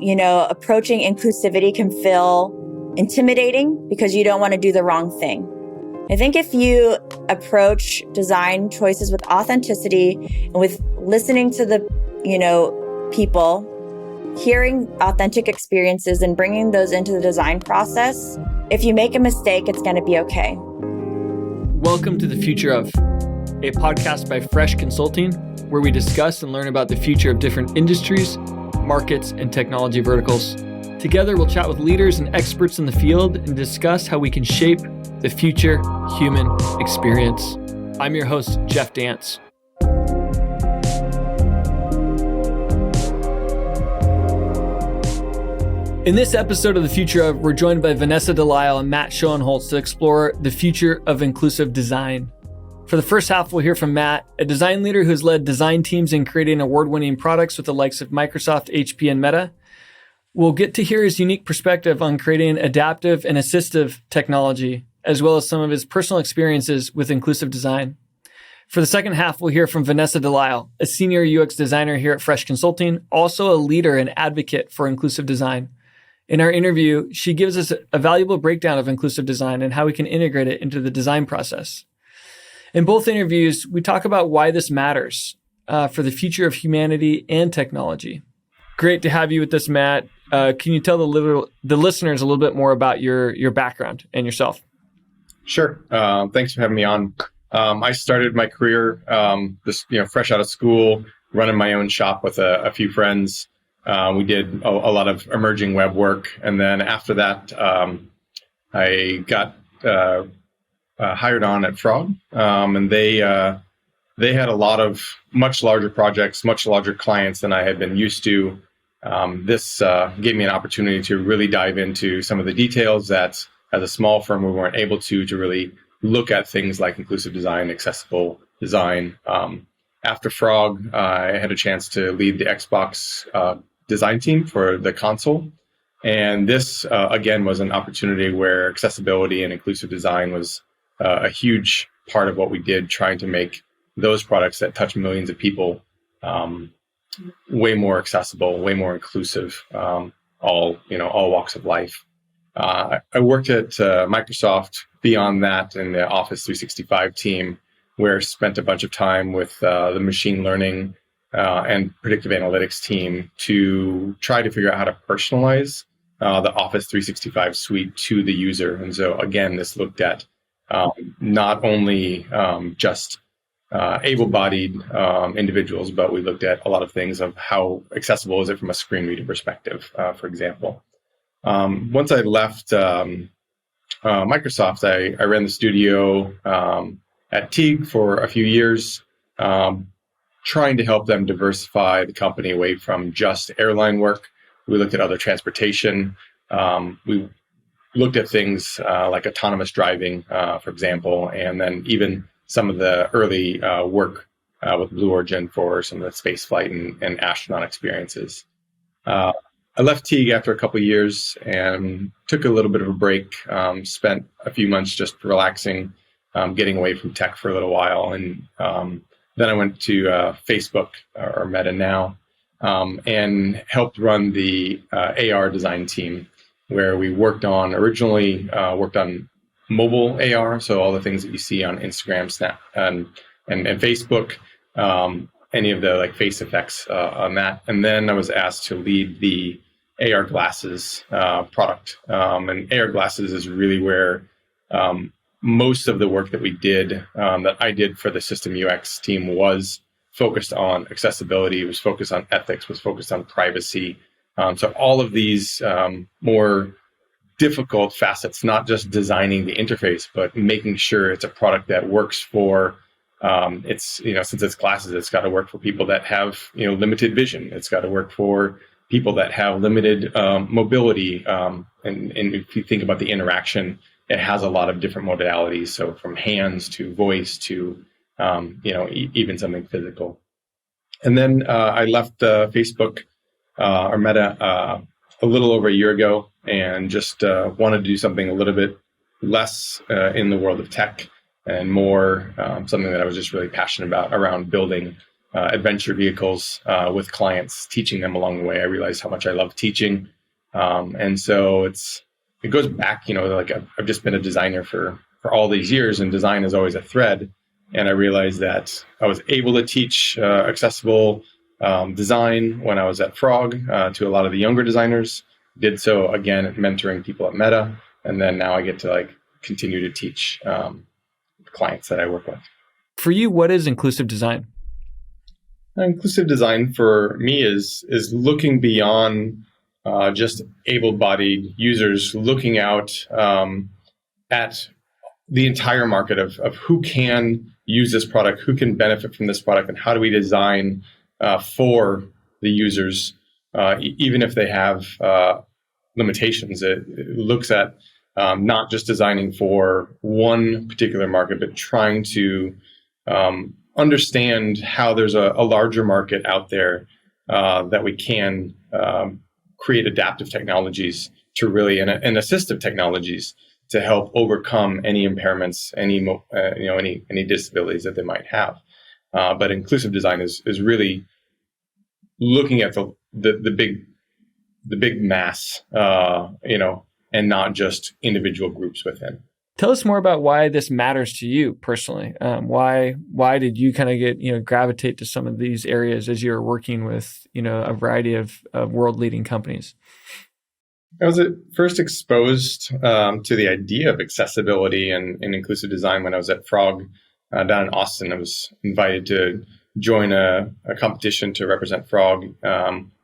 approaching inclusivity can feel intimidating because you don't want to do the wrong thing. I think if you approach design choices with authenticity and with listening to the, people, hearing authentic experiences and bringing those into the design process, if you make a mistake, it's going to be okay. Welcome to The Future of, a podcast by Fresh Consulting, where we discuss and learn about the future of different industries, markets, and technology verticals. Together, we'll chat with leaders and experts in the field and discuss how we can shape the future human experience. I'm your host, Jeff Dance. In this episode of The Future of, we're joined by Venessa de Lisle and Matt Schoenholz to explore the future of inclusive design. For the first half, we'll hear from Matt, a design leader who has led design teams in creating award-winning products with the likes of Microsoft, HP, and Meta. We'll get to hear his unique perspective on creating adaptive and assistive technology, as well as some of his personal experiences with inclusive design. For the second half, we'll hear from Venessa de Lisle, a senior UX designer here at Fresh Consulting, also a leader and advocate for inclusive design. In our interview, she gives us a valuable breakdown of inclusive design and how we can integrate it into the design process. In both interviews, we talk about why this matters for the future of humanity and technology. Great to have you with us, Matt. Can you tell the listeners a little bit more about your background and yourself? Sure. Thanks for having me on. I started my career fresh out of school, running my own shop with a few friends. We did a lot of emerging web work. And then after that, I got hired on at Frog. And they had a lot of much larger projects, much larger clients than I had been used to. This gave me an opportunity to really dive into some of the details that as a small firm, we weren't able to really look at things like inclusive design, accessible design. After Frog, I had a chance to lead the Xbox design team for the console. And this, again, was an opportunity where accessibility and inclusive design was a huge part of what we did, trying to make those products that touch millions of people way more accessible, way more inclusive, all walks of life. I worked at Microsoft beyond that in the Office 365 team, where I spent a bunch of time with the machine learning and predictive analytics team to try to figure out how to personalize the Office 365 suite to the user. And so, again, this looked at not only just able-bodied individuals, but we looked at a lot of things of how accessible is it from a screen reader perspective, for example. Once I left Microsoft, I ran the studio at Teague for a few years, trying to help them diversify the company away from just airline work. We looked at other transportation. We looked at things like autonomous driving, for example, and then even some of the early work with Blue Origin for some of the space flight and astronaut experiences. I left Teague after a couple of years and took a little bit of a break, spent a few months just relaxing, getting away from tech for a little while. And then I went to Facebook, or Meta now, and helped run the AR design team, where we originally worked on mobile AR, so all the things that you see on Instagram, Snap, and Facebook, any of the face effects on that. And then I was asked to lead the AR glasses product. And AR glasses is really where most of the work that we did, that I did for the system UX team, was focused on accessibility, was focused on ethics, was focused on privacy. So all of these more difficult facets, not just designing the interface, but making sure it's a product that works for, since it's glasses, it's got to work for people that have, limited vision. It's got to work for people that have limited mobility. And if you think about the interaction, it has a lot of different modalities. So from hands to voice to, even something physical. And then I left Facebook or Meta a little over a year ago, and just wanted to do something a little bit less in the world of tech and more something that I was just really passionate about around building adventure vehicles with clients, teaching them along the way. I realized how much I love teaching. And so it goes back, like I've just been a designer for all these years, and design is always a thread. And I realized that I was able to teach accessible design when I was at Frog to a lot of the younger designers. Did so again, mentoring people at Meta. And then now I get to continue to teach clients that I work with. For you, what is inclusive design? Inclusive design for me is looking beyond just able-bodied users, looking out at the entire market of who can use this product, who can benefit from this product, and how do we design for the users, even if they have limitations. It looks at not just designing for one particular market, but trying to understand how there's a larger market out there that we can create adaptive technologies to really, and assistive technologies to help overcome any impairments, any disabilities that they might have. But inclusive design is really looking at the big mass, and not just individual groups within. Tell us more about why this matters to you personally. Why did you kind of get gravitate to some of these areas as you were working with a variety of world leading companies? I was first exposed to the idea of accessibility and inclusive design when I was at Frog down in Austin. I was invited to join a competition to represent Frog,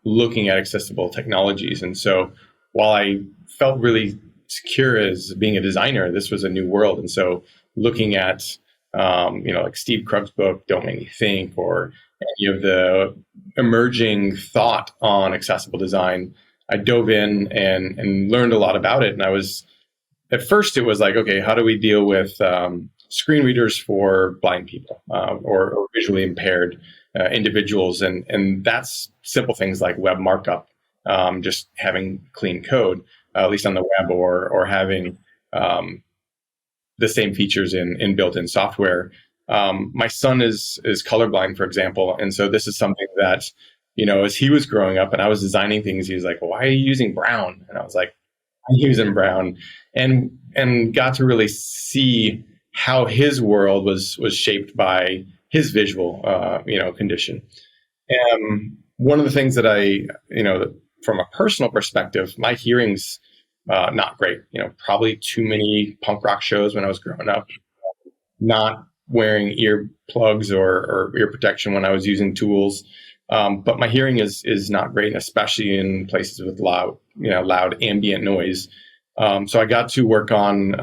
looking at accessible technologies. And so while I felt really secure as being a designer, this was a new world. And so looking at, like Steve Krug's book, Don't Make Me Think, or any of the emerging thought on accessible design, I dove in and learned a lot about it. And at first it was like, okay, how do we deal with screen readers for blind people or visually impaired individuals? And that's simple things like web markup, just having clean code, at least on the web, or having the same features in built-in software. My son is colorblind, for example. And so this is something that, as he was growing up and I was designing things, he was like, well, why are you using brown? And I was like, I'm using brown, and got to really see how his world was shaped by his visual, condition. And one of the things that from a personal perspective, my hearing's not great. Probably too many punk rock shows when I was growing up, not wearing earplugs or ear protection when I was using tools. But my hearing is not great, and especially in places with loud ambient noise. So I got to work on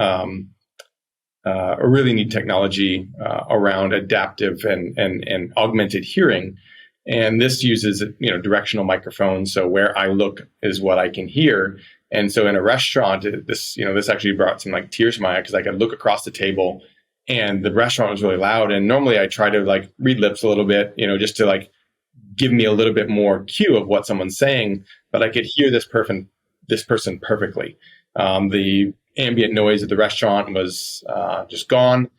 a really neat technology around adaptive and augmented hearing. And this uses, directional microphones. So where I look is what I can hear. And so in a restaurant, this actually brought some tears to my eye, because I could look across the table and the restaurant was really loud. And normally I try to read lips a little bit, just to give me a little bit more cue of what someone's saying, but I could hear this person perfectly. The ambient noise at the restaurant was just gone.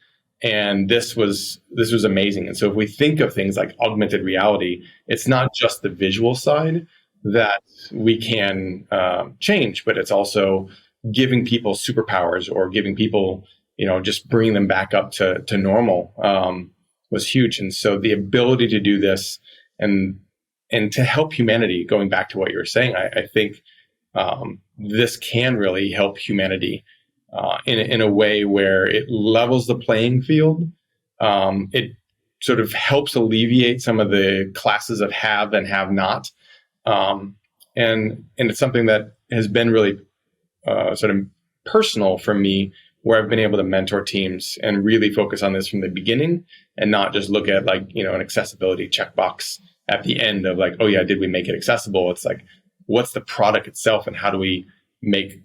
And this was amazing. And so if we think of things like augmented reality, it's not just the visual side that we can change, but it's also giving people superpowers, or giving people, just bringing them back up to normal was huge. And so the ability to do this and to help humanity, going back to what you were saying, I think this can really help humanity in a way where it levels the playing field. It sort of helps alleviate some of the classes of have and have not. And it's something that has been really sort of personal for me, where I've been able to mentor teams and really focus on this from the beginning, and not just look at an accessibility checkbox at the end of oh yeah, did we make it accessible? It's what's the product itself, and how do we make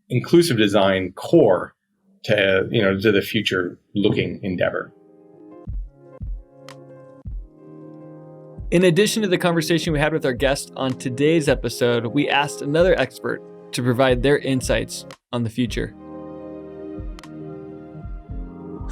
inclusive design core to the future looking endeavor. In addition to the conversation we had with our guest on today's episode, we asked another expert to provide their insights on the future.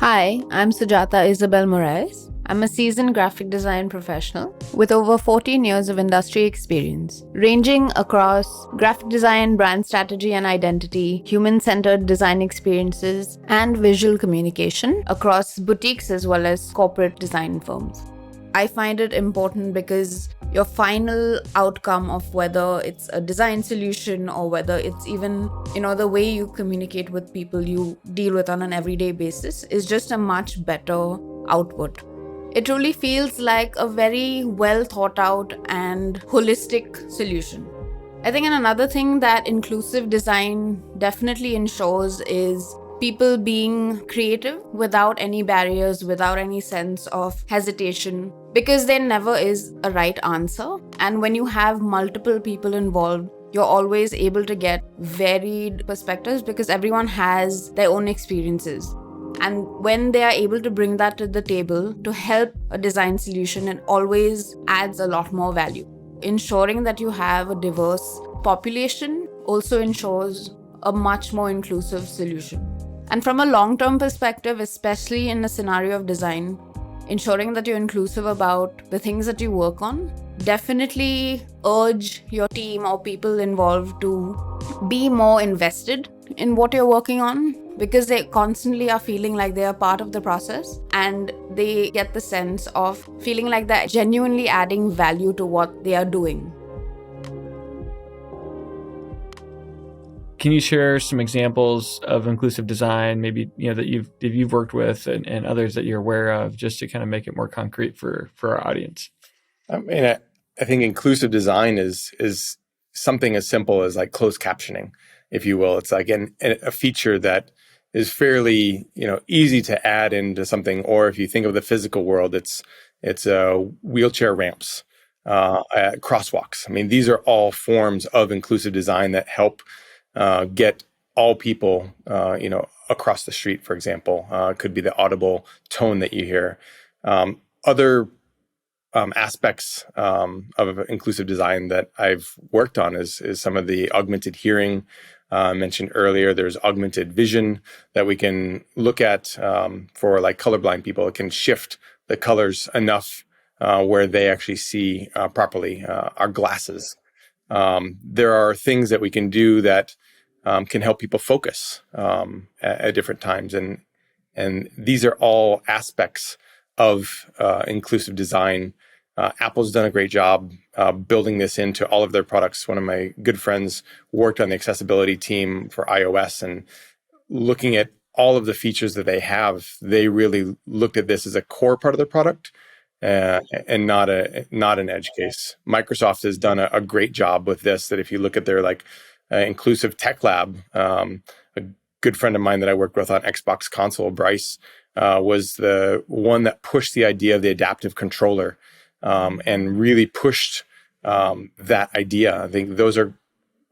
Hi, I'm Sujatha Isabelle Moraes. I'm a seasoned graphic design professional with over 14 years of industry experience, ranging across graphic design, brand strategy and identity, human-centered design experiences, and visual communication across boutiques as well as corporate design firms. I find it important because your final outcome of whether it's a design solution or whether it's even, the way you communicate with people you deal with on an everyday basis is just a much better output. It truly feels like a very well thought out and holistic solution. I think another thing that inclusive design definitely ensures is people being creative without any barriers, without any sense of hesitation, because there never is a right answer. And when you have multiple people involved, you're always able to get varied perspectives because everyone has their own experiences. And when they are able to bring that to the table to help a design solution, it always adds a lot more value. Ensuring that you have a diverse population also ensures a much more inclusive solution. And from a long-term perspective, especially in a scenario of design, ensuring that you're inclusive about the things that you work on, definitely urge your team or people involved to be more invested in what you're working on, because they constantly are feeling like they are part of the process and they get the sense of feeling like they're genuinely adding value to what they are doing. Can you share some examples of inclusive design, maybe that you've worked with and others that you're aware of, just to kind of make it more concrete for our audience? I mean, I think inclusive design is something as simple as like closed captioning, if you will. It's like a feature that is fairly easy to add into something. Or if you think of the physical world, it's wheelchair ramps, crosswalks. I mean, these are all forms of inclusive design that help get all people, across the street, for example. Could be the audible tone that you hear. Other aspects of inclusive design that I've worked on is some of the augmented hearing mentioned earlier. There's augmented vision that we can look at for like colorblind people. It can shift the colors enough where they actually see properly. Our glasses. There are things that we can do that can help people focus at different times, and these are all aspects of inclusive design. Apple's done a great job building this into all of their products. One of my good friends worked on the accessibility team for iOS, and looking at all of the features that they have, they really looked at this as a core part of the product. And not an edge case. Microsoft has done a great job with this. That if you look at their inclusive tech lab, a good friend of mine that I worked with on Xbox console, Bryce, was the one that pushed the idea of the adaptive controller and really pushed that idea. I think those are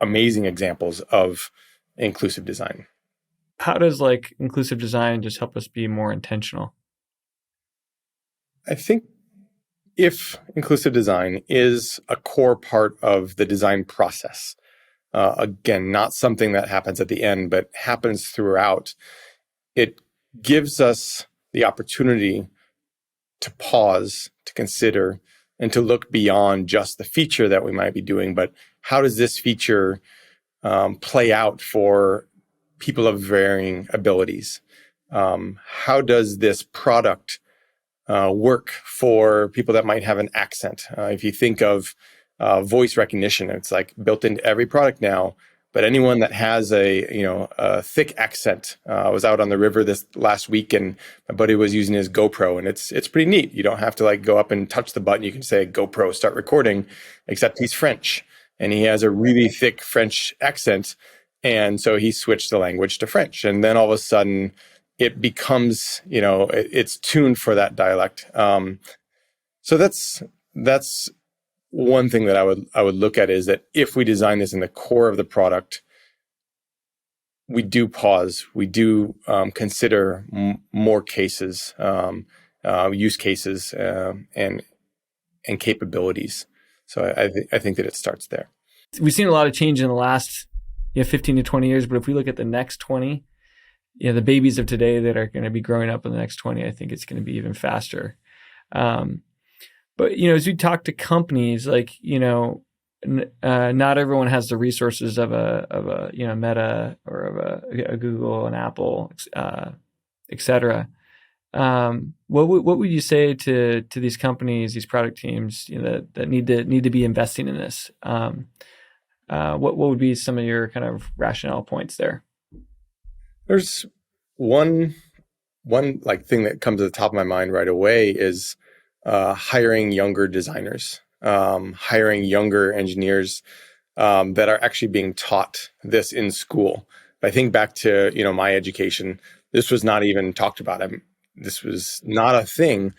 amazing examples of inclusive design. How does inclusive design just help us be more intentional? I think if inclusive design is a core part of the design process, again, not something that happens at the end, but happens throughout, it gives us the opportunity to pause, to consider, and to look beyond just the feature that we might be doing, but how does this feature play out for people of varying abilities? How does this product work for people that might have an accent? If you think of voice recognition, it's built into every product now. But anyone that has a thick accent, I was out on the river this last week, and my buddy was using his GoPro, and it's pretty neat. You don't have to go up and touch the button. You can say GoPro, start recording. Except he's French, and he has a really thick French accent, and so he switched the language to French, and then all of a sudden, it becomes, it's tuned for that dialect. So that's one thing that I would look at, is that if we design this in the core of the product, we do pause, we do consider more cases, use cases, and capabilities. So I think that it starts there. We've seen a lot of change in the last 15 to 20 years, but if we look at the next 20, the babies of today that are going to be growing up in the next 20, I think it's going to be even faster. But, as we talk to companies, like, not everyone has the resources of a Meta or of a Google, an Apple, et cetera. What would you say to these companies, these product teams, that need to be investing in this? What would be some of your kind of rationale points there? There's one like thing that comes to the top of my mind right away is hiring younger designers, hiring younger engineers that are actually being taught this in school. If I think back to my education, this was not even talked about. This was not a thing.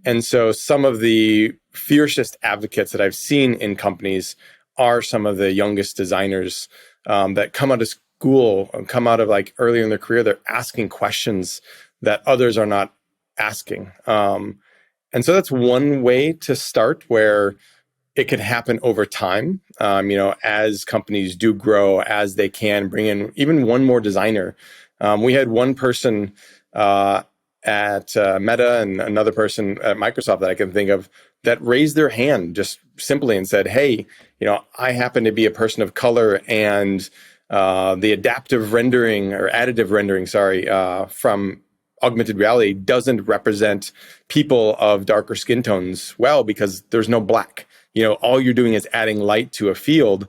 And so some of the fiercest advocates that I've seen in companies are some of the youngest designers that come out of school, come out of like earlier in their career. They're asking questions that others are not asking. And so that's one way to start, where it could happen over time, as companies do grow, as they can bring in even one more designer. We had one person at Meta and another person at Microsoft that I can think of that raised their hand just simply and said, hey, I happen to be a person of color, and the adaptive rendering or additive rendering, from augmented reality doesn't represent people of darker skin tones well, because there's no black. All you're doing is adding light to a field.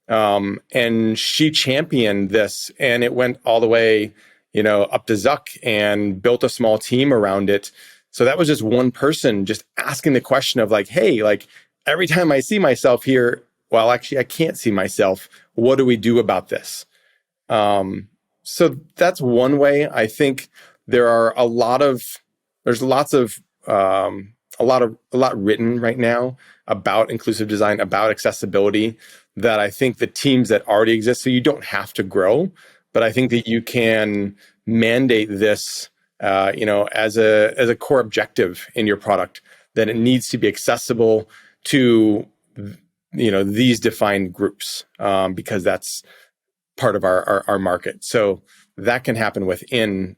And she championed this, and it went all the way up to Zuck, and built a small team around it. So that was just one person just asking the question of like, hey, like every time I see myself here, well, actually I can't see myself. What do we do about this? So that's one way. I think there are a lot written right now about inclusive design, about accessibility, that I think the teams that already exist, so you don't have to grow, but I think that you can mandate this, as a core objective in your product, that it needs to be accessible to, these defined groups, because that's part of our market. So that can happen within,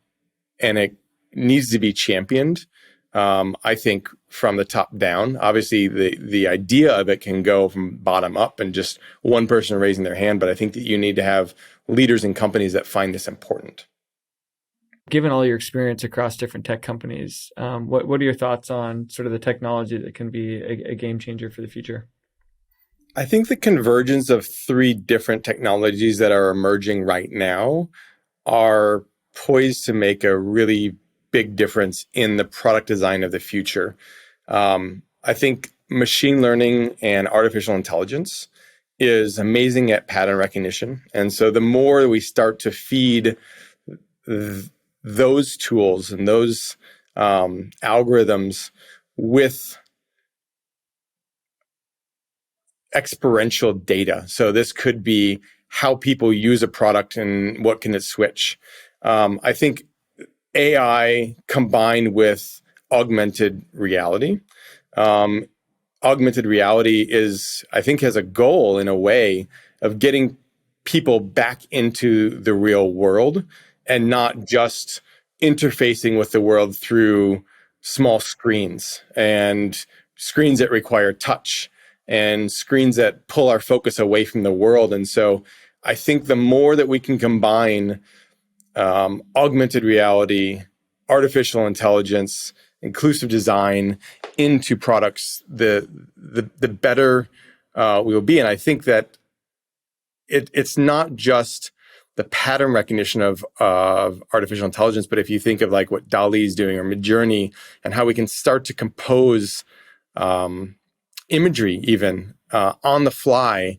and it needs to be championed. I think from the top down. Obviously, the idea of it can go from bottom up and just one person raising their hand, but I think that you need to have leaders in companies that find this important. Given all your experience across different tech companies, what are your thoughts on sort of the technology that can be a game changer for the future? I think the convergence of three different technologies that are emerging right now are poised to make a really big difference in the product design of the future. I think machine learning and artificial intelligence is amazing at pattern recognition. And so the more we start to feed those tools and those algorithms with experiential data. So this could be how people use a product and what can it switch. I think AI combined with augmented reality. Augmented reality has a goal in a way of getting people back into the real world and not just interfacing with the world through small screens and screens that require touch and screens that pull our focus away from the world. And so I think the more that we can combine augmented reality, artificial intelligence, inclusive design into products, the better we will be. And I think that it's not just the pattern recognition of artificial intelligence, but if you think of like what DALL-E is doing or Midjourney and how we can start to compose imagery even on the fly,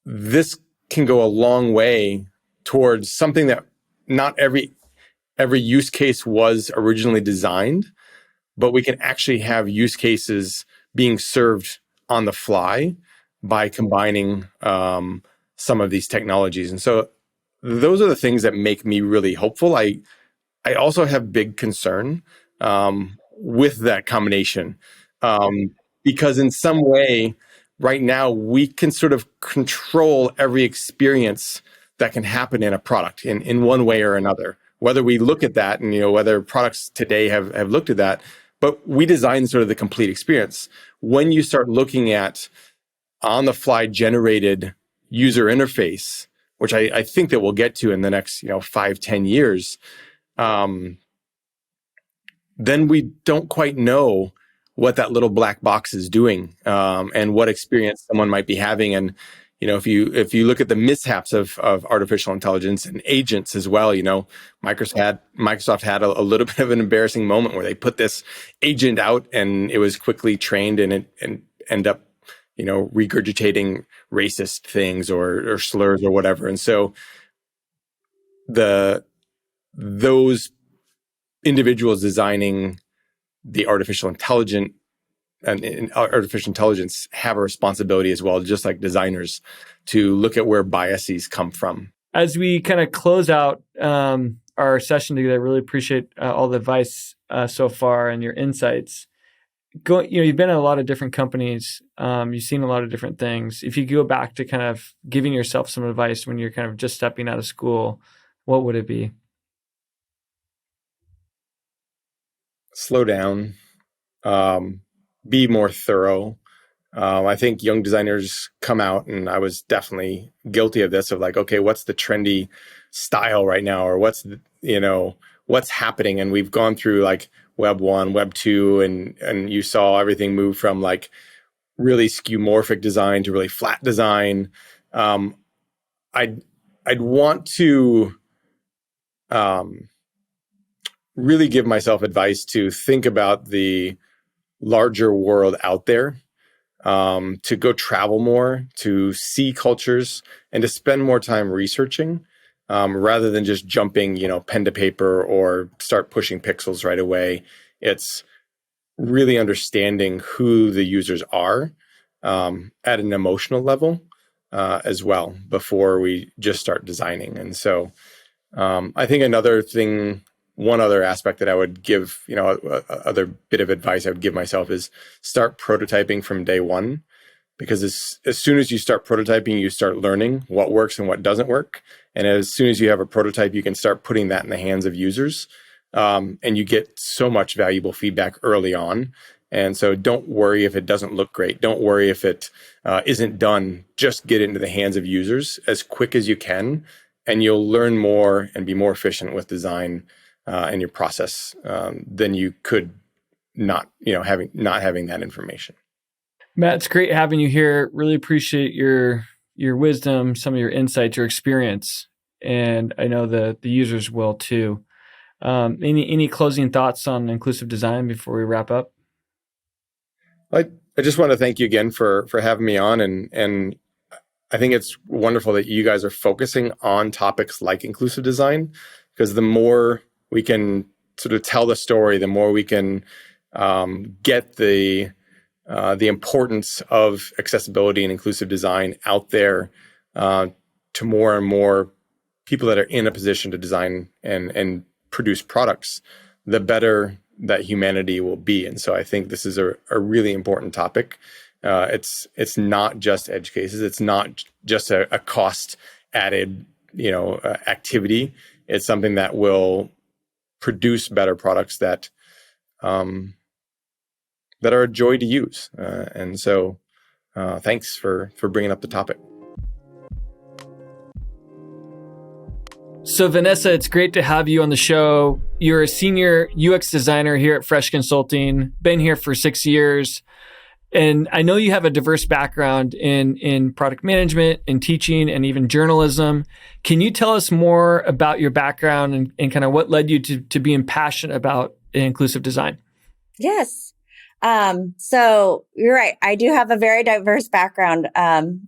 this can go a long way towards something that not every use case was originally designed, but we can actually have use cases being served on the fly by combining some of these technologies. And so those are the things that make me really hopeful. I also have big concern with that combination because in some way, right now, we can sort of control every experience that can happen in a product in one way or another. Whether we look at that and, whether products today have looked at that, but we design sort of the complete experience. When you start looking at on the fly generated user interface, which I think that we'll get to in the next, 5-10 years, then we don't quite know what that little black box is doing, and what experience someone might be having. And, if you look at the mishaps of artificial intelligence and agents as well, Microsoft had a little bit of an embarrassing moment where they put this agent out and it was quickly trained and end up, regurgitating racist things or slurs or whatever. And so those individuals designing the artificial intelligence have a responsibility as well, just like designers, to look at where biases come from. As we kind of close out our session together, I really appreciate all the advice so far and your insights. You've been at a lot of different companies. You've seen a lot of different things. If you go back to kind of giving yourself some advice when you're kind of just stepping out of school, what would it be? Slow down. Be more thorough. I think young designers come out, and I was definitely guilty of this, of like, okay, what's the trendy style right now? Or what's happening? And we've gone through like Web 1, Web 2, and you saw everything move from like really skeuomorphic design to really flat design. I'd want to really give myself advice to think about the larger world out there, to go travel more, to see cultures, and to spend more time researching, rather than just jumping, pen to paper or start pushing pixels right away. It's really understanding who the users are, at an emotional level, as well, before we just start designing. And so I think one other aspect that I would give, other bit of advice I would give myself is start prototyping from day one, because as soon as you start prototyping, you start learning what works and what doesn't work. And as soon as you have a prototype, you can start putting that in the hands of users, and you get so much valuable feedback early on. And so don't worry if it doesn't look great. Don't worry if it isn't done. Just get it into the hands of users as quick as you can, and you'll learn more and be more efficient with design in your process than you could not having that information. Matt, it's great having you here. Really appreciate your wisdom, some of your insights, your experience, and I know the users will too. Any closing thoughts on inclusive design before we wrap up? I just want to thank you again for having me on, and I think it's wonderful that you guys are focusing on topics like inclusive design, because the more we can sort of tell the story, the more we can get the importance of accessibility and inclusive design out there to more and more people that are in a position to design and produce products, the better that humanity will be. And so I think this is a really important topic. It's not just edge cases. It's not just a cost added, activity. It's something that will produce better products that are a joy to use. And so thanks for bringing up the topic. So Venessa, it's great to have you on the show. You're a senior UX designer here at Fresh Consulting, been here for 6 years. And I know you have a diverse background in product management, in teaching, and even journalism. Can you tell us more about your background and kind of what led you to being passionate about inclusive design? Yes. So you're right. I do have a very diverse background.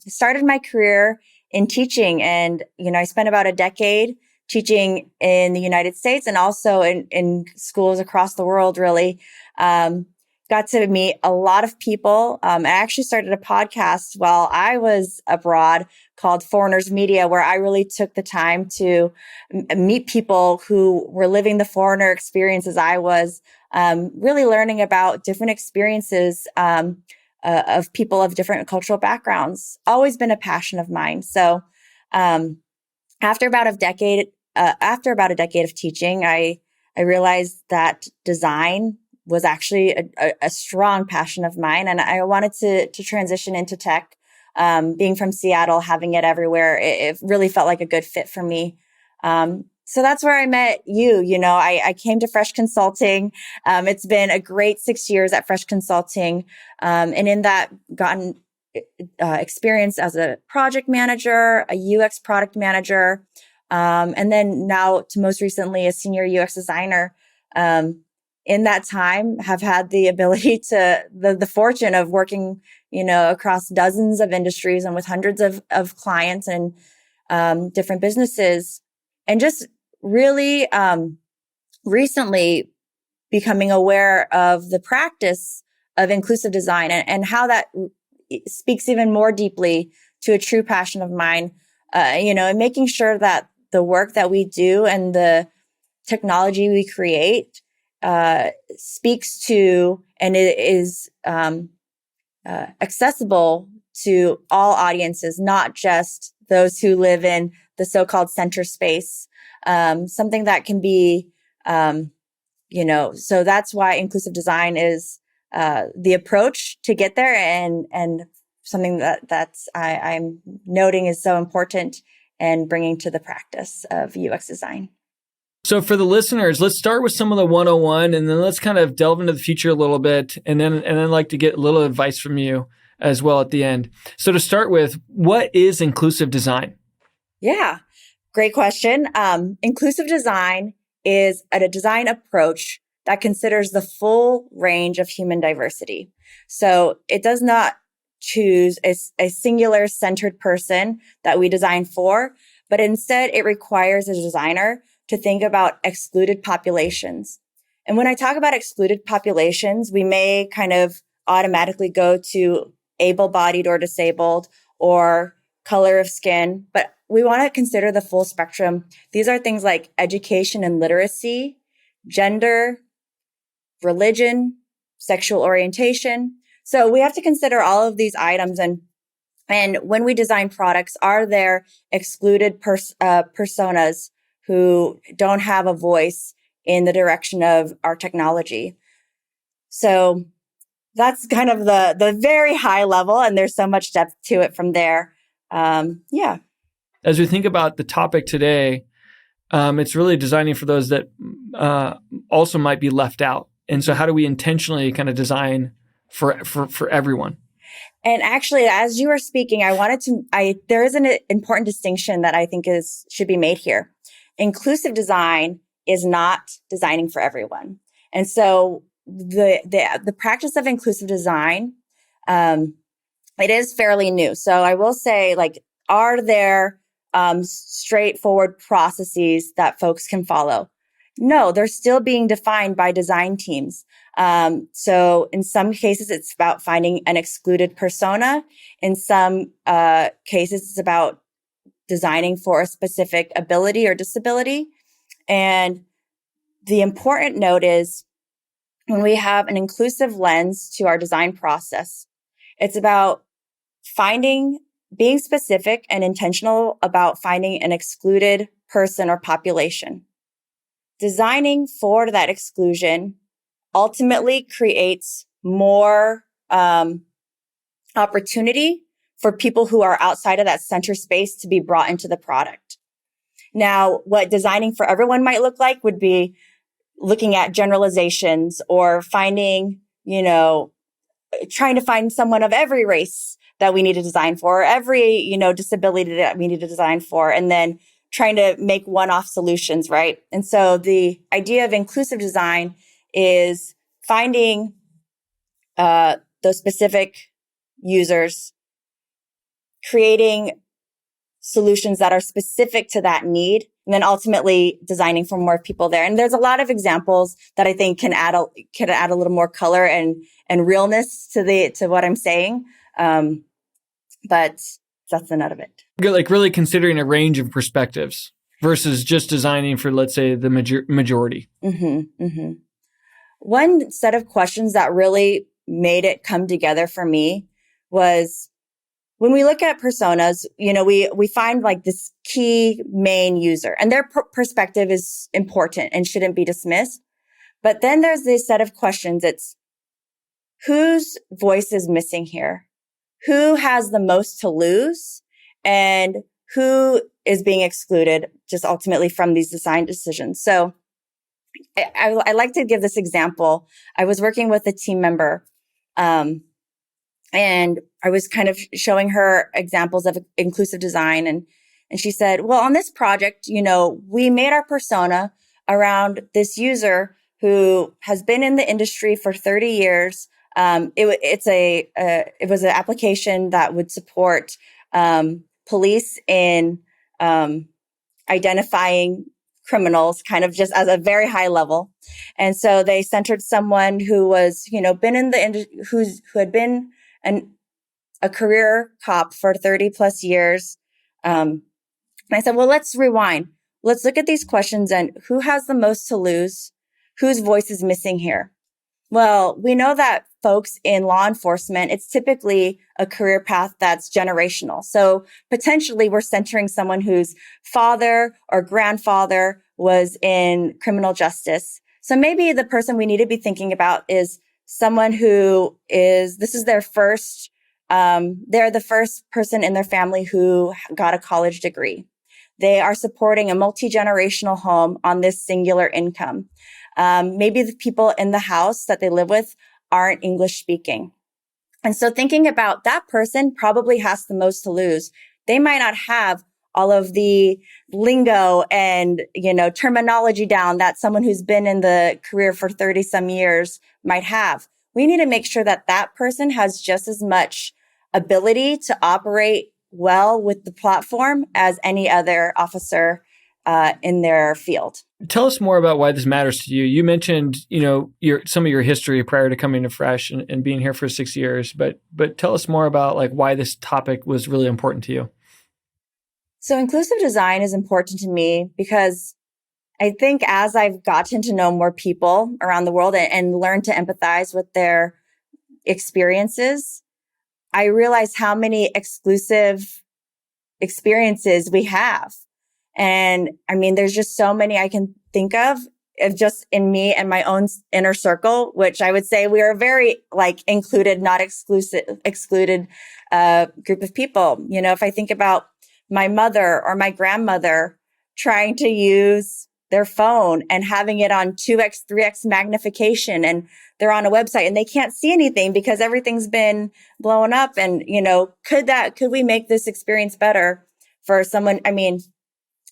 Started my career in teaching, and I spent about a decade teaching in the United States and also in schools across the world, really. Got to meet a lot of people. I actually started a podcast while I was abroad called Foreigners Media, where I really took the time to meet people who were living the foreigner experience as I was, really learning about different experiences of people of different cultural backgrounds. Always been a passion of mine. So after about a decade of teaching, I realized that design was actually a strong passion of mine, and I wanted to transition into tech. Being from Seattle, having it everywhere, it really felt like a good fit for me. So that's where I met you. I came to Fresh Consulting. It's been a great 6 years at Fresh Consulting. And in that gotten experience as a project manager, a UX product manager, and then now to most recently a senior UX designer. In that time, have had the ability the fortune of working, across dozens of industries and with hundreds of clients and different businesses, and just really recently becoming aware of the practice of inclusive design and how that speaks even more deeply to a true passion of mine, and making sure that the work that we do and the technology we create speaks to and it is accessible to all audiences, not just those who live in the so-called center space. Something that can be, so that's why inclusive design is the approach to get there, and something I'm noting is so important and bringing to the practice of UX design. So for the listeners, let's start with some of the 101, and then let's kind of delve into the future a little bit, and then I'd like to get a little advice from you as well at the end. So to start with, what is inclusive design? Yeah, great question. Inclusive design is a design approach that considers the full range of human diversity. So it does not choose a singular centered person that we design for, but instead it requires a designer to think about excluded populations. And when I talk about excluded populations, we may kind of automatically go to able-bodied or disabled or color of skin, but we want to consider the full spectrum. These are things like education and literacy, gender, religion, sexual orientation. So we have to consider all of these items. And when we design products, are there excluded personas who don't have a voice in the direction of our technology? So that's kind of the very high level, and there's so much depth to it from there. Yeah. As we think about the topic today, it's really designing for those that also might be left out. And so how do we intentionally kind of design for everyone? And actually, as you were speaking, there is an important distinction that I think should be made here. Inclusive design is not designing for everyone. And so the practice of inclusive design, it is fairly new. So I will say, are there straightforward processes that folks can follow? No, they're still being defined by design teams. So in some cases, it's about finding an excluded persona. In some cases, it's about designing for a specific ability or disability. And the important note is when we have an inclusive lens to our design process, it's about being specific and intentional about finding an excluded person or population. Designing for that exclusion ultimately creates more opportunity for people who are outside of that center space to be brought into the product. Now, what designing for everyone might look like would be looking at generalizations or finding, trying to find someone of every race that we need to design for, every, disability that we need to design for, and then trying to make one-off solutions, right? And so the idea of inclusive design is finding those specific users, creating solutions that are specific to that need, and then ultimately designing for more people there. And there's a lot of examples that I think can add a little more color and realness to what I'm saying. But that's the nut of it. Like really considering a range of perspectives versus just designing for, let's say, the majority. Mm-hmm, mm-hmm. One set of questions that really made it come together for me was, when we look at personas, we find like this key main user, and their perspective is important and shouldn't be dismissed. But then there's this set of questions. It's whose voice is missing here? Who has the most to lose? And who is being excluded just ultimately from these design decisions? So I like to give this example. I was working with a team member, and I was kind of showing her examples of inclusive design. And she said, well, on this project, we made our persona around this user who has been in the industry for 30 years. It was an application that would support police in identifying criminals, kind of just as a very high level. And so they centered someone who was, been in the industry, who had been a career cop for 30 plus years. And I said, well, let's rewind. Let's look at these questions and who has the most to lose? Whose voice is missing here? Well, we know that folks in law enforcement, it's typically a career path that's generational. So potentially we're centering someone whose father or grandfather was in criminal justice. So maybe the person we need to be thinking about is someone who this is their first, they're the first person in their family who got a college degree. They are supporting a multi-generational home on this singular income. Maybe the people in the house that they live with aren't English speaking. And so thinking about that person probably has the most to lose. They might not have all of the lingo and, terminology down that someone who's been in the career for 30 some years might have. We need to make sure that that person has just as much ability to operate well with the platform as any other officer in their field. Tell us more about why this matters to you. You mentioned, some of your history prior to coming to Fresh and being here for 6 years, but tell us more about like why this topic was really important to you. So inclusive design is important to me because I think as I've gotten to know more people around the world and learned to empathize with their experiences, I realize how many exclusive experiences we have. And I mean, there's just so many I can think of just in me and my own inner circle, which I would say we are a very like included, not excluded group of people. If I think about my mother or my grandmother trying to use their phone and having it on 2x, 3x magnification, and they're on a website and they can't see anything because everything's been blown up. And, could we make this experience better for someone? I mean,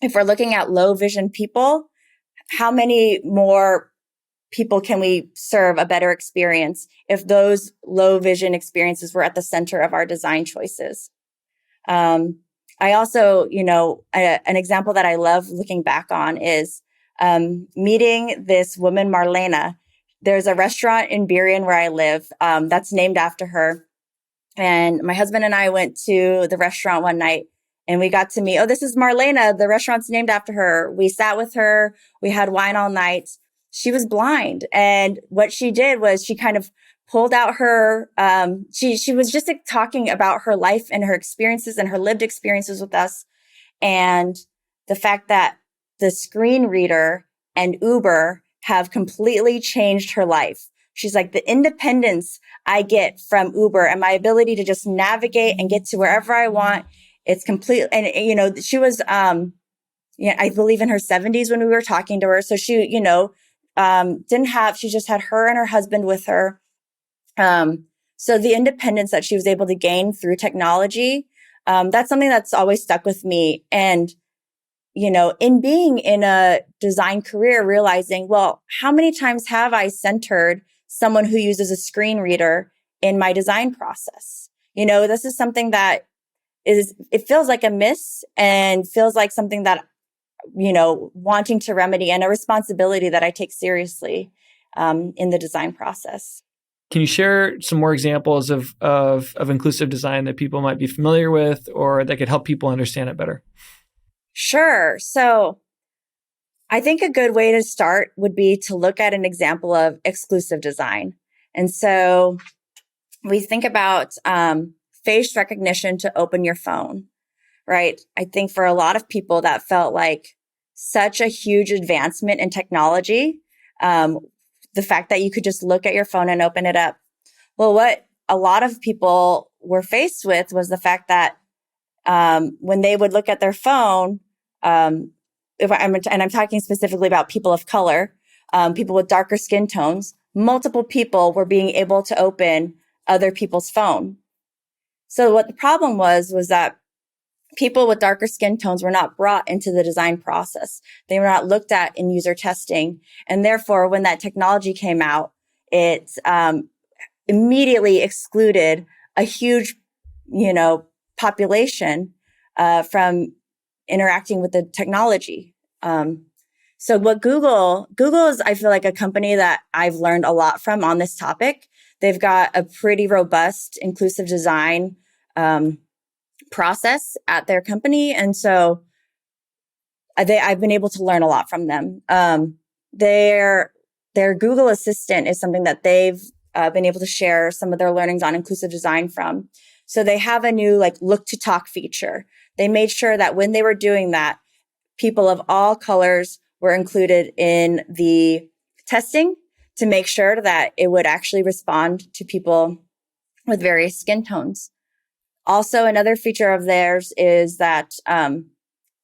if we're looking at low vision people, how many more people can we serve a better experience if those low vision experiences were at the center of our design choices? I also, an example that I love looking back on is meeting this woman, Marlena. There's a restaurant in Burien where I live that's named after her. And my husband and I went to the restaurant one night and we got to meet, this is Marlena. The restaurant's named after her. We sat with her. We had wine all night. She was blind. And what she did was she kind of pulled out her, she was just talking about her life and her experiences and her lived experiences with us. And the fact that the screen reader and Uber have completely changed her life. She's like, the independence I get from Uber and my ability to just navigate and get to wherever I want, it's complete. And, she was, I believe in her 70s when we were talking to her. So she, she just had her and her husband with her. So the independence that she was able to gain through technology, that's something that's always stuck with me. And, in being in a design career, realizing, well, how many times have I centered someone who uses a screen reader in my design process? This is something that it feels like a miss and feels like something that, wanting to remedy and a responsibility that I take seriously, in the design process. Can you share some more examples of inclusive design that people might be familiar with or that could help people understand it better? Sure. So I think a good way to start would be to look at an example of exclusive design. And so we think about face recognition to open your phone, right? I think for a lot of people that felt like such a huge advancement in technology. The fact that you could just look at your phone and open it up. Well, what a lot of people were faced with was the fact that when they would look at their phone, and I'm talking specifically about people of color, people with darker skin tones, multiple people were being able to open other people's phone. So what the problem was that people with darker skin tones were not brought into the design process. They were not looked at in user testing. And therefore, when that technology came out, it immediately excluded a huge, population from interacting with the technology. So what Google is, I feel like, a company that I've learned a lot from on this topic. They've got a pretty robust inclusive design process at their company. And so I've been able to learn a lot from them. Their Google Assistant is something that they've been able to share some of their learnings on inclusive design from. So they have a new look to talk feature. They made sure that when they were doing that, people of all colors were included in the testing to make sure that it would actually respond to people with various skin tones. Also, another feature of theirs is that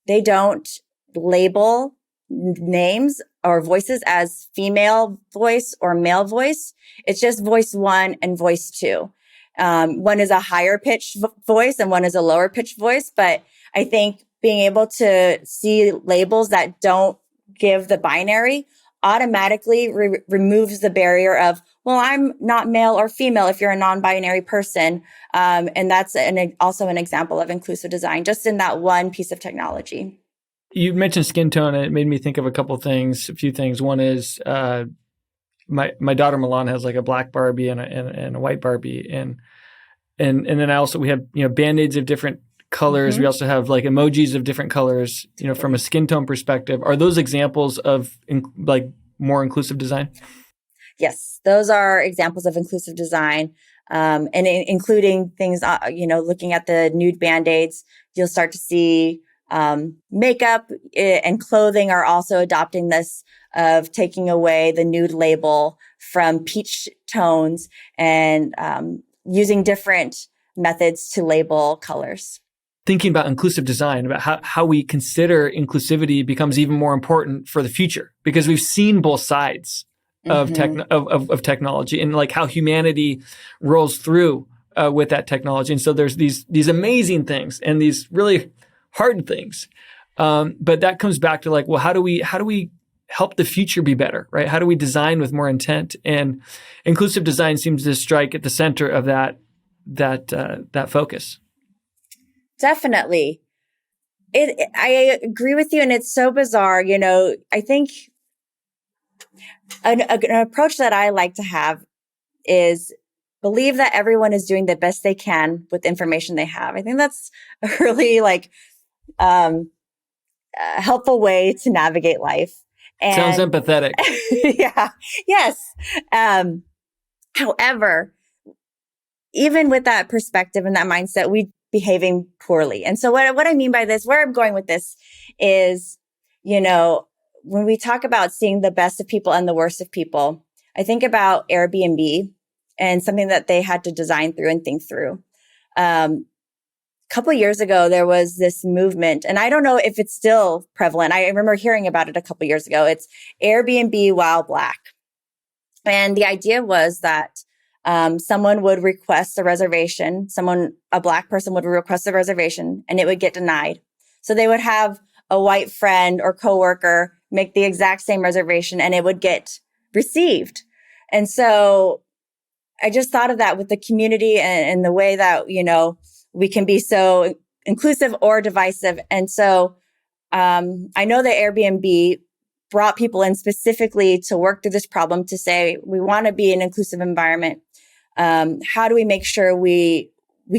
they don't label names or voices as female voice or male voice. It's just voice 1 and voice 2. One is a higher pitched voice and one is a lower pitched voice. But I think being able to see labels that don't give the binary automatically removes the barrier of, well, I'm not male or female if you're a non-binary person. And that's also an example of inclusive design, just in that one piece of technology. You mentioned skin tone, and it made me think of a few things. One is my daughter Milan has a black Barbie and a white Barbie, and then we have Band-Aids of different colors. Mm-hmm. We also have emojis of different colors. From a skin tone perspective, are those examples of more inclusive design? Yes, those are examples of inclusive design, and including things. Looking at the nude Band-Aids, you'll start to see makeup and clothing are also adopting this of taking away the nude label from peach tones and using different methods to label colors. Thinking about inclusive design, about how we consider inclusivity becomes even more important for the future, because we've seen both sides of technology and how humanity rolls through with that technology. And so there's these amazing things and these really hard things. But that comes back to how do we help the future be better, right? How do we design with more intent? And inclusive design seems to strike at the center of that focus. Definitely. I agree with you. And it's so bizarre. I think an approach that I like to have is believe that everyone is doing the best they can with the information they have. I think that's a really helpful way to navigate life. And sounds empathetic. Yeah. Yes. However, even with that perspective and that mindset, we behaving poorly. And so what I mean by this, where I'm going with this is, when we talk about seeing the best of people and the worst of people, I think about Airbnb and something that they had to design through and think through. A couple of years ago, there was this movement, and I don't know if it's still prevalent. I remember hearing about it a couple of years ago. It's Airbnb while Black. And the idea was that someone would request a reservation. A Black person would request a reservation and it would get denied. So they would have a white friend or coworker make the exact same reservation and it would get received. And so I just thought of that with the community and the way that, we can be so inclusive or divisive. And so I know that Airbnb brought people in specifically to work through this problem to say, we want to be an inclusive environment. How do we make sure we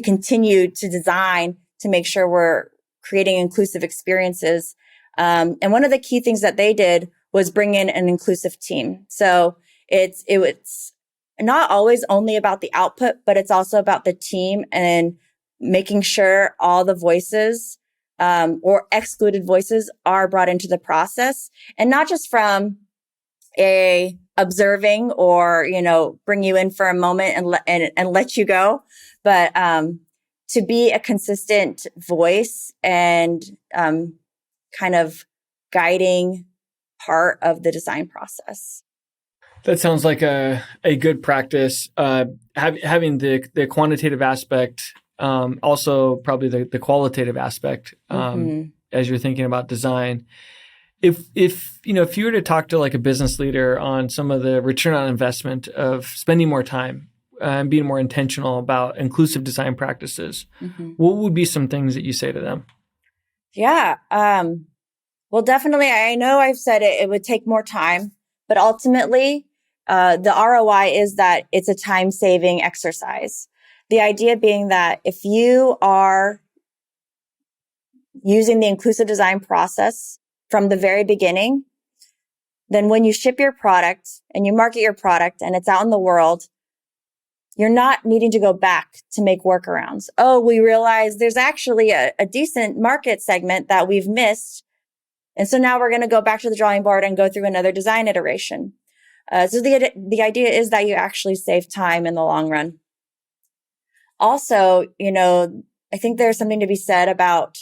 continue to design to make sure we're creating inclusive experiences? And one of the key things that they did was bring in an inclusive team. So it's not always only about the output, but it's also about the team and making sure all the voices or excluded voices are brought into the process, and not just from a observing or, bring you in for a moment and let you go, but to be a consistent voice and kind of guiding part of the design process. That sounds like a good practice. Having the quantitative aspect, also probably the qualitative aspect as you're thinking about design. If you were to talk to like a business leader on some of the return on investment of spending more time and being more intentional about inclusive design practices, what would be some things that you say to them? Yeah. Well, definitely. I know I've said it would take more time, but ultimately, the ROI is that it's a time-saving exercise. The idea being that if you are using the inclusive design process from the very beginning, then when you ship your product and you market your product and it's out in the world, you're not needing to go back to make workarounds. Oh, we realize there's actually a decent market segment that we've missed. And so now we're going to go back to the drawing board and go through another design iteration. So the idea is that you actually save time in the long run. Also, I think there's something to be said about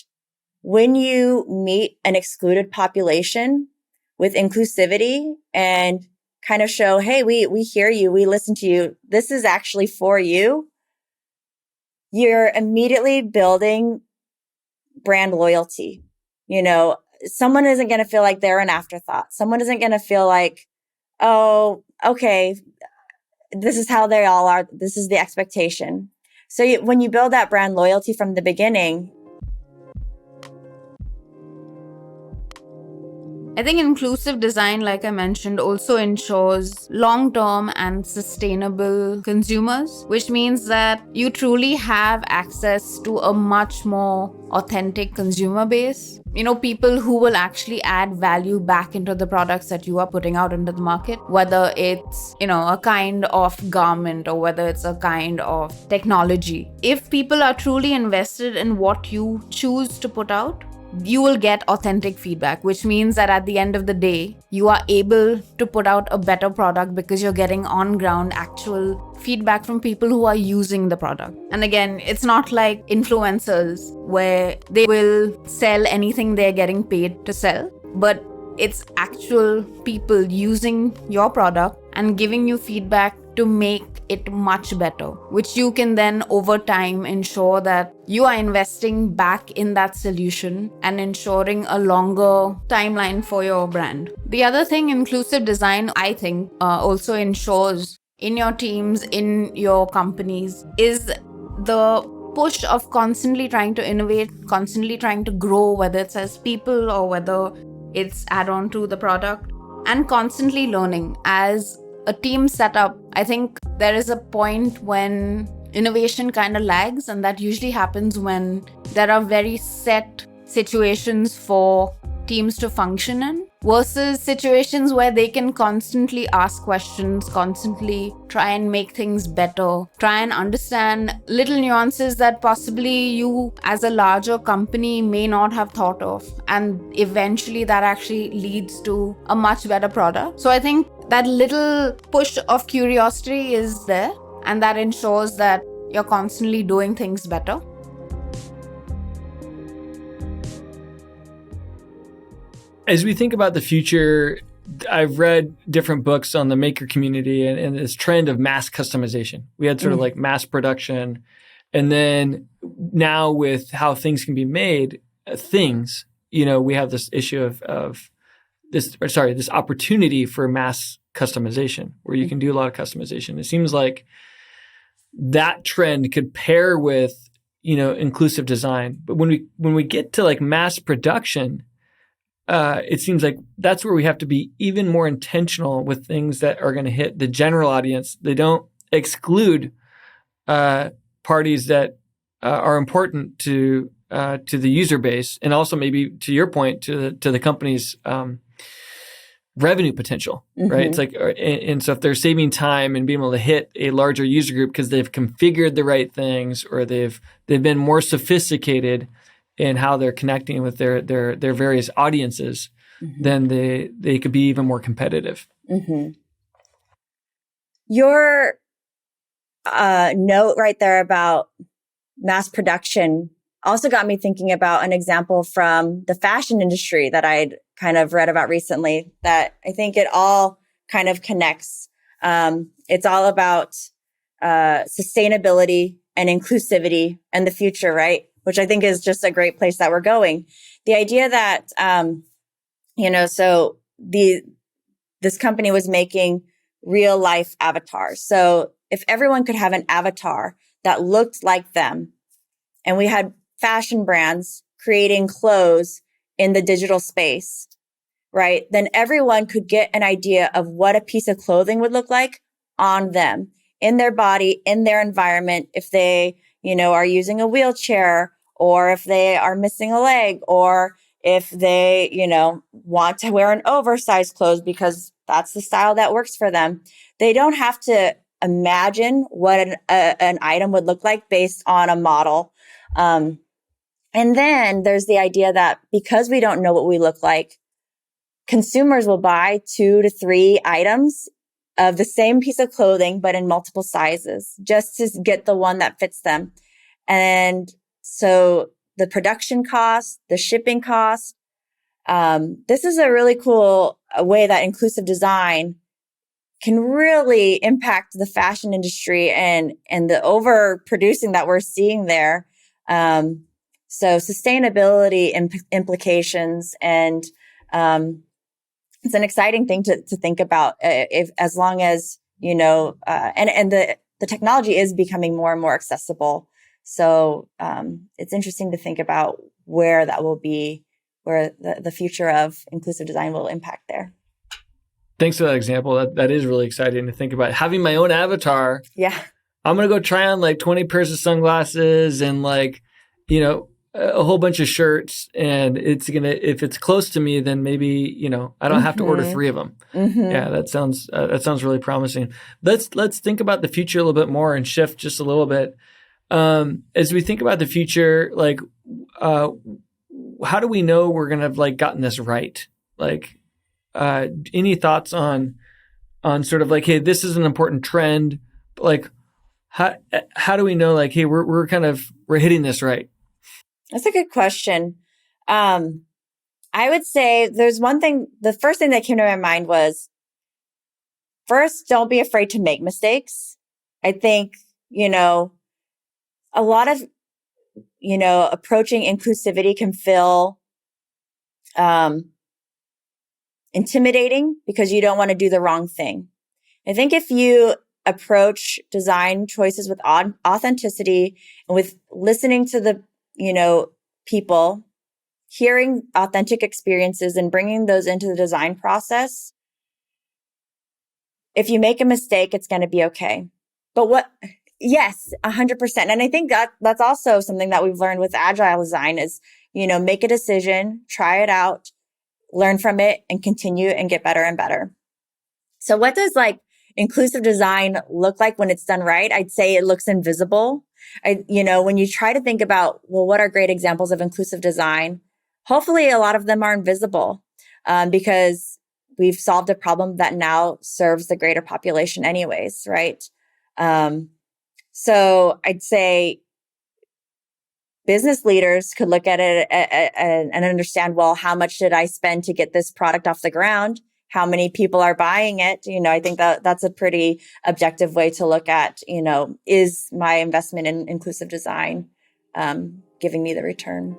when you meet an excluded population with inclusivity and kind of show, hey, we hear you, we listen to you, this is actually for you, you're immediately building brand loyalty. Someone isn't going to feel like they're an afterthought. Someone isn't going to feel like, oh, okay, this is how they all are. This is the expectation. So when you build that brand loyalty from the beginning. I think inclusive design, like I mentioned, also ensures long-term and sustainable consumers, which means that you truly have access to a much more authentic consumer base. People who will actually add value back into the products that you are putting out into the market, whether it's, a kind of garment or whether it's a kind of technology. If people are truly invested in what you choose to put out, you will get authentic feedback, which means that at the end of the day, you are able to put out a better product because you're getting on-ground actual feedback from people who are using the product. And again, it's not like influencers where they will sell anything they're getting paid to sell, but it's actual people using your product and giving you feedback to make it much better, which you can then over time ensure that you are investing back in that solution and ensuring a longer timeline for your brand. The other thing inclusive design, I think, also ensures in your teams, in your companies, is the push of constantly trying to innovate, constantly trying to grow, whether it's as people or whether it's add-on to the product, and constantly learning. As a team setup, I think there is a point when innovation kind of lags, and that usually happens when there are very set situations for teams to function in versus situations where they can constantly ask questions, constantly try and make things better, try and understand little nuances that possibly you as a larger company may not have thought of. And eventually that actually leads to a much better product. So I think that little push of curiosity is there, and that ensures that you're constantly doing things better. As we think about the future, I've read different books on the maker community and this trend of mass customization. We had sort of like mass production. And then now with how things can be made, we have this issue of this opportunity for mass customization where you can do a lot of customization. It seems like that trend could pair with, inclusive design. But when we get to like mass production, it seems like that's where we have to be even more intentional with things that are going to hit the general audience. They don't exclude parties that are important to the user base, and also maybe to your point to the company's revenue potential, right? It's like, and so if they're saving time and being able to hit a larger user group because they've configured the right things, or they've been more sophisticated in how they're connecting with their various audiences, then they could be even more competitive. Your note right there about mass production also got me thinking about an example from the fashion industry that I'd kind of read about recently, that I think it all kind of connects. It's all about sustainability and inclusivity and the future, right? Which I think is just a great place that we're going. The idea that, so this company was making real life avatars. So if everyone could have an avatar that looked like them, and we had fashion brands creating clothes in the digital space, right? Then everyone could get an idea of what a piece of clothing would look like on them, in their body, in their environment, if they, are using a wheelchair, or if they are missing a leg, or if they, want to wear an oversized clothes because that's the style that works for them. They don't have to imagine what an item would look like based on a model. And then there's the idea that because we don't know what we look like, consumers will buy 2 to 3 items of the same piece of clothing, but in multiple sizes, just to get the one that fits them. And so the production cost, the shipping cost, this is a really cool way that inclusive design can really impact the fashion industry and the overproducing that we're seeing there. So sustainability implications, and it's an exciting thing to think about. As long as and the technology is becoming more and more accessible. So it's interesting to think about where that will be, where the future of inclusive design will impact there. Thanks for that example. That is really exciting to think about. Having my own avatar. Yeah. I'm going to go try on like 20 pairs of sunglasses and a whole bunch of shirts. And if it's close to me, then maybe, I don't have to order 3 of them. Yeah, that sounds really promising. Let's think about the future a little bit more and shift just a little bit. As we think about the future, how do we know we're going to have gotten this right? Any thoughts on sort of hey, this is an important trend. How do we know hey, we're hitting this right? That's a good question. I would say there's one thing. The first thing that came to my mind was, first, don't be afraid to make mistakes. I think, a lot of, approaching inclusivity can feel intimidating because you don't want to do the wrong thing. I think if you approach design choices with authenticity and with listening to the, people, hearing authentic experiences and bringing those into the design process, if you make a mistake, it's going to be okay. But yes, 100%. And I think that's also something that we've learned with agile design is, make a decision, try it out, learn from it, and continue and get better and better. So what does inclusive design look like when it's done right? I'd say it looks invisible. When you try to think about, what are great examples of inclusive design? Hopefully a lot of them are invisible because we've solved a problem that now serves the greater population anyways, right? So I'd say business leaders could look at it and understand, how much did I spend to get this product off the ground? How many people are buying it? I think that's a pretty objective way to look at, is my investment in inclusive design giving me the return?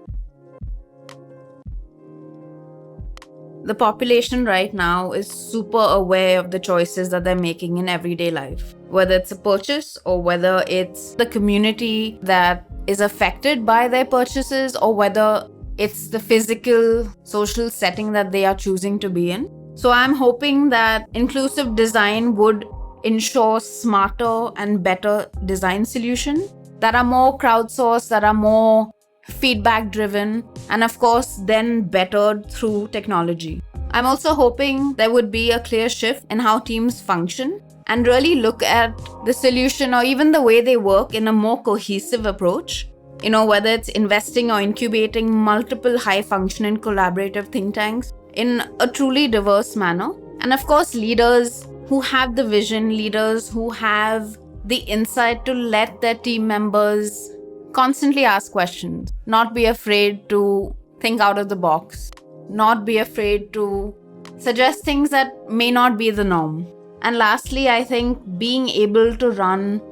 The population right now is super aware of the choices that they're making in everyday life, whether it's a purchase or whether it's the community that is affected by their purchases or whether it's the physical, social setting that they are choosing to be in. So I'm hoping that inclusive design would ensure smarter and better design solutions that are more crowdsourced, that are more feedback driven, and of course then bettered through technology. I'm also hoping there would be a clear shift in how teams function and really look at the solution or even the way they work in a more cohesive approach. Whether it's investing or incubating multiple high-functioning collaborative think tanks in a truly diverse manner. And of course, leaders who have the vision, leaders who have the insight to let their team members constantly ask questions, not be afraid to think out of the box, not be afraid to suggest things that may not be the norm. And lastly, I think being able to run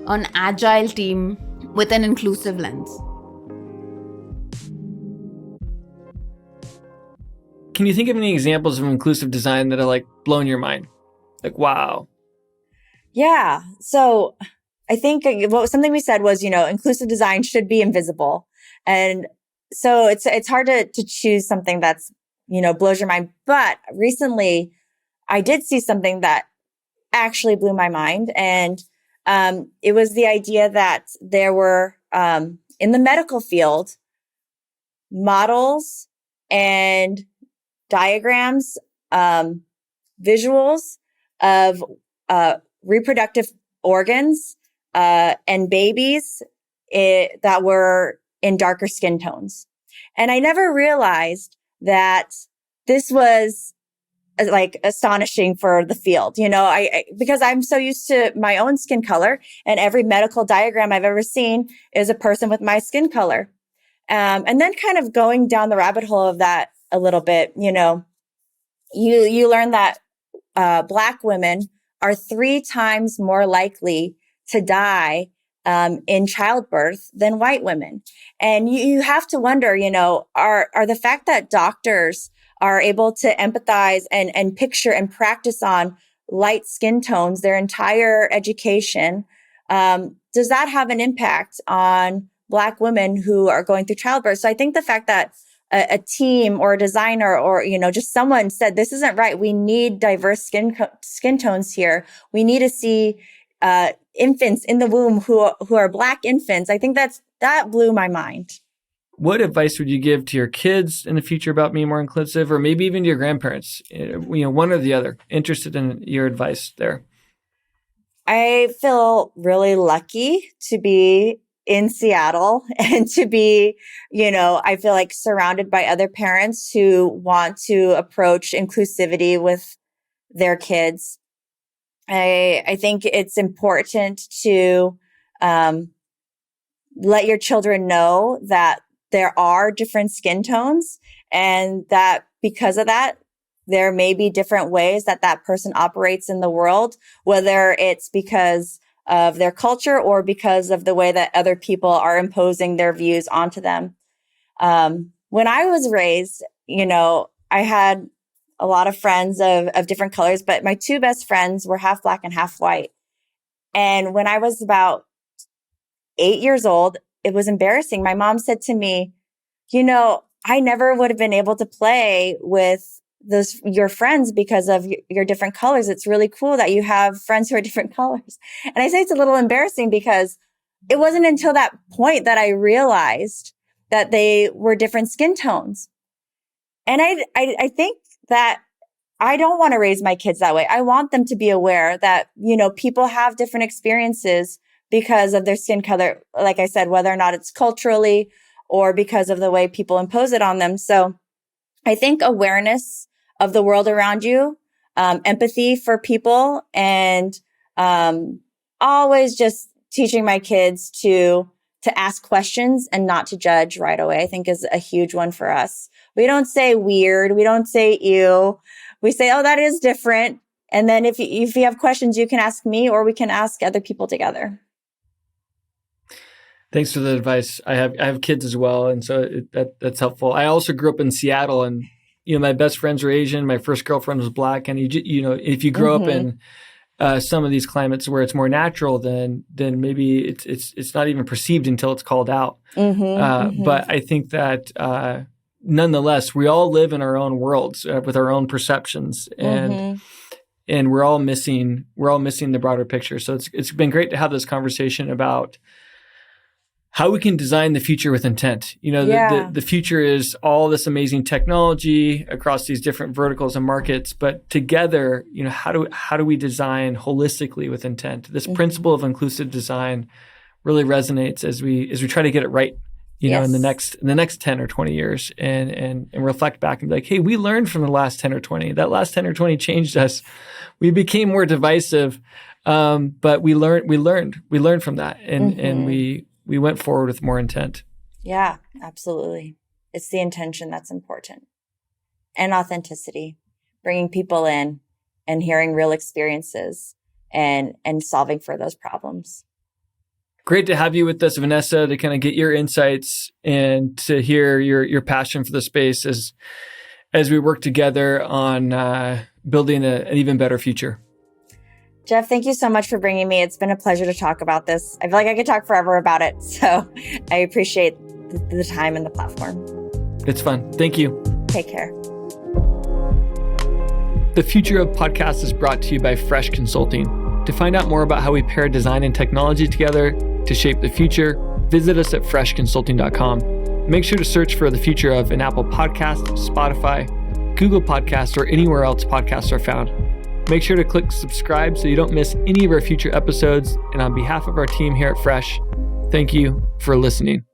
an agile team with an inclusive lens. Can you think of any examples of inclusive design that are like blown your mind? Like, wow. Yeah. So I think something we said was, inclusive design should be invisible. And so it's hard to choose something that's, blows your mind. But recently I did see something that actually blew my mind. And it was the idea that there were, in the medical field, models and diagrams, visuals of reproductive organs and babies that were in darker skin tones. And I never realized that this was like astonishing for the field, because I'm so used to my own skin color, and every medical diagram I've ever seen is a person with my skin color. And then kind of going down the rabbit hole of that a little bit, you learn that Black women are 3 times more likely to die in childbirth than white women. And you have to wonder, are the fact that doctors are able to empathize and picture and practice on light skin tones their entire education, does that have an impact on Black women who are going through childbirth? So I think the fact that a team or a designer or, just someone said, this isn't right. We need diverse skin tones here. We need to see infants in the womb who are Black infants. I think that blew my mind. What advice would you give to your kids in the future about being more inclusive, or maybe even to your grandparents? One or the other. Interested in your advice there. I feel really lucky to be in Seattle and to be, I feel like surrounded by other parents who want to approach inclusivity with their kids. I think it's important to let your children know that there are different skin tones, and that because of that, there may be different ways that person operates in the world, whether it's because of their culture or because of the way that other people are imposing their views onto them. When I was raised, I had a lot of friends of different colors, but my 2 best friends were half Black and half white. And when I was about 8 years old, it was embarrassing. My mom said to me, I never would have been able to play with your friends because of your different colors. It's really cool that you have friends who are different colors. And I say it's a little embarrassing because it wasn't until that point that I realized that they were different skin tones. And I think that I don't want to raise my kids that way. I want them to be aware that, people have different experiences because of their skin color, like I said, whether or not it's culturally or because of the way people impose it on them. So I think awareness of the world around you, empathy for people, and always just teaching my kids to ask questions and not to judge right away, I think is a huge one for us. We don't say weird. We don't say ew. We say, oh, that is different. And then if you have questions, you can ask me or we can ask other people together. Thanks for the advice. I have kids as well, and so that's helpful. I also grew up in Seattle, and my best friends were Asian. My first girlfriend was Black, and if you grow up in some of these climates where it's more natural, then maybe it's not even perceived until it's called out. But I think that nonetheless, we all live in our own worlds with our own perceptions, and we're all missing the broader picture. So it's been great to have this conversation about how we can design the future with intent. The future is all this amazing technology across these different verticals and markets, but together, how do we design holistically with intent? This principle of inclusive design really resonates as we try to get it right, in the next 10 or 20 years and reflect back and be like, hey, we learned from the last 10 or 20. That last 10 or 20 changed us. We became more divisive, but we learned from that and we went forward with more intent. Yeah, absolutely. It's the intention that's important. And authenticity, bringing people in and hearing real experiences and solving for those problems. Great to have you with us, Venessa, to kind of get your insights and to hear your passion for the space as we work together on building an even better future. Jeff, thank you so much for bringing me. It's been a pleasure to talk about this. I feel like I could talk forever about it. So I appreciate the time and the platform. It's fun. Thank you. Take care. The Future of Podcasts is brought to you by Fresh Consulting. To find out more about how we pair design and technology together to shape the future, visit us at freshconsulting.com. Make sure to search for The Future of in Apple Podcasts, Spotify, Google Podcasts, or anywhere else podcasts are found. Make sure to click subscribe so you don't miss any of our future episodes. And on behalf of our team here at Fresh, thank you for listening.